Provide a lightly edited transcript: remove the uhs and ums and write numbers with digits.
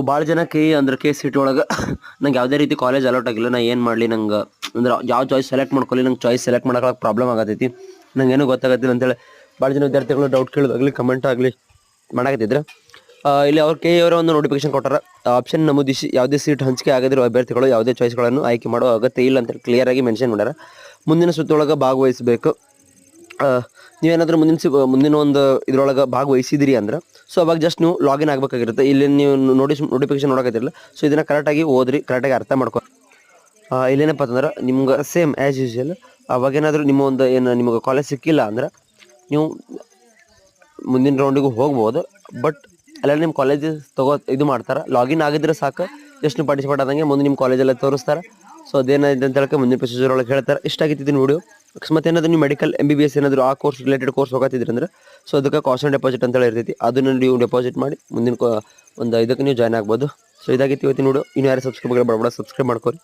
ಭಾಳ ಜನ ಅಂದ್ರೆ ಕೆ ಸಿ ಟಿ ಒಳಗೆ ನಂಗೆ ಯಾವುದೇ ರೀತಿ ಕಾಲೇಜ್ ಅಲೌಟ್ ಆಗಿಲ್ಲ. ನಾ ಏನು ಮಾಡಲಿ, ನಂಗೆ ಅಂದ್ರೆ ಯಾವ ಚಾಯ್ಸ್ ಸೆಲೆಕ್ಟ್ ಮಾಡ್ಕೊಳ್ಳಿ, ನಂಗೆ ಚಾಯ್ಸ್ ಸೆಲೆಕ್ಟ್ ಮಾಡೋಕೆ ಪ್ರಾಬ್ಲಮ್ ಆಗತೈತಿ, ನಂಗೆ ಏನೂ ಗೊತ್ತಾಗತ್ತಿಲ್ಲ ಅಂತೇಳಿ ಭಾಳ ಜನ ವಿದ್ಯಾರ್ಥಿಗಳು ಡೌಟ್ ಕೇಳೋದಾಗಲಿ ಕಮೆಂಟ್ ಆಗಲಿ ಮಾಡಾಕತ್ತಿದ್ರೆ ಇಲ್ಲಿ ಅವ್ರು ಕೆ ಅವರ ಒಂದು ನೋಟಿಫಿಕೇಶನ್ ಕೊಟ್ಟಾರ. ಆಪ್ಷನ್ ನಮೂದಿಸಿ ಯಾವುದೇ ಸೀಟ್ ಹಂಚಿಕೆ ಆಗದಿರುವ ಅಭ್ಯರ್ಥಿಗಳು ಯಾವುದೇ ಚಾಯ್ಸ್ಗಳನ್ನು ಆಯ್ಕೆ ಮಾಡುವ ಅಗತ್ಯ ಇಲ್ಲ ಅಂತೇಳಿ ಕ್ಲಿಯರ್ ಆಗಿ ಮೆನ್ಷನ್ ಮಾಡ್ಯಾರ. ಮುಂದಿನ ಸುತ್ತೊಳಗೆ ಭಾಗವಹಿಸಬೇಕು. ನೀವೇನಾದರೂ ಮುಂದಿನ ಒಂದು ಇದ್ರೊಳಗೆ ಭಾಗವಹಿಸಿದಿರಿ ಅಂದ್ರೆ ಸೊ ಅವಾಗ ಜಸ್ಟ್ ನೀವು ಲಾಗಿನ್ ಆಗಬೇಕಾಗಿರುತ್ತೆ. ಇಲ್ಲಿ ನೀವು ನೋಟಿಫಿಕೇಶನ್ ನೋಡೋಕತ್ತಿರಲ್ಲ, ಸೊ ಇದನ್ನು ಕರೆಕ್ಟಾಗಿ ಓದ್ರಿ, ಕರೆಕ್ಟಾಗಿ ಅರ್ಥ ಮಾಡ್ಕೊ. ಇಲ್ಲೇನಪ್ಪ ಅಂತಂದ್ರೆ ನಿಮ್ಗೆ ಸೇಮ್ ಆ್ಯಸ್ ಯೂಶುವಲ್ ಅವಾಗೇನಾದರೂ ನಿಮ್ಮ ಒಂದು ನಿಮಗೆ ಕಾಲೇಜ್ ಸಿಕ್ಕಿಲ್ಲ ಅಂದ್ರೆ ನೀವು ಮುಂದಿನ ರೌಂಡಿಗೂ ಹೋಗ್ಬೋದು. ಬಟ್ ಅಲ್ಲೆಲ್ಲ ನಿಮ್ಮ ಕಾಲೇಜ್ ಇದು ಮಾಡ್ತಾರೆ, ಲಾಗಿನ್ ಆಗಿದ್ರೆ ಸಾಕು, ಜಸ್ಟ್ ನೀವು ಪಾರ್ಟಿಸಿಪೇಟ್ ಆದಂಗೆ ಮುಂದೆ ನಿಮ್ಮ ಕಾಲೇಜೆಲ್ಲ ತೋರಿಸ್ತಾರೆ. ಸೊ ಅದೇನಿದೆ ಅಂತ ಹೇಳಕ್ಕೆ ಮುಂದಿನ ಪ್ರೊಸೀಜರ್ ಒಳಗೆ ಹೇಳ್ತಾರೆ. ಇಷ್ಟಾಗಿತ್ತು ವಿಡಿಯೋ. ಅಕಸ್ಮಾತ್ ಏನಾದರೂ ನೀವು ಮೆಡಿಕಲ್ MBBS ಏನಾದರೂ ಆ ಕೋರ್ಸ್ ರಿಲೇಟೆಡ್ ಕೋರ್ಸ್ ಹೋಗತ್ತಿದ್ರಿ ಅಂದ್ರೆ ಸೊ ಅದಕ್ಕೆ ಕಾಸ್ಟ್ ಆನ್ ಡೆಪಾಸಿಟ್ ಅಂತೇಳಿ ಇರ್ತೈತಿ, ಅದನ್ನು ನೀವು ಡೆಪಾಸಿಟ್ ಮಾಡಿ ಮುಂದಿನ ಒಂದು ಇದಕ್ಕೆ ನೀವು ಜಾಯ್ನ್ ಆಗ್ಬೋದು. ಸೊ ಇದಾಗಿತ್ತು ಇವತ್ತಿನ ವಿಡಿಯೋ. ಇನ್ನು ಯಾರು ಸಬ್ಸ್ಕ್ರೈಬ್ ಮಾಡ್ಕೊರಿ.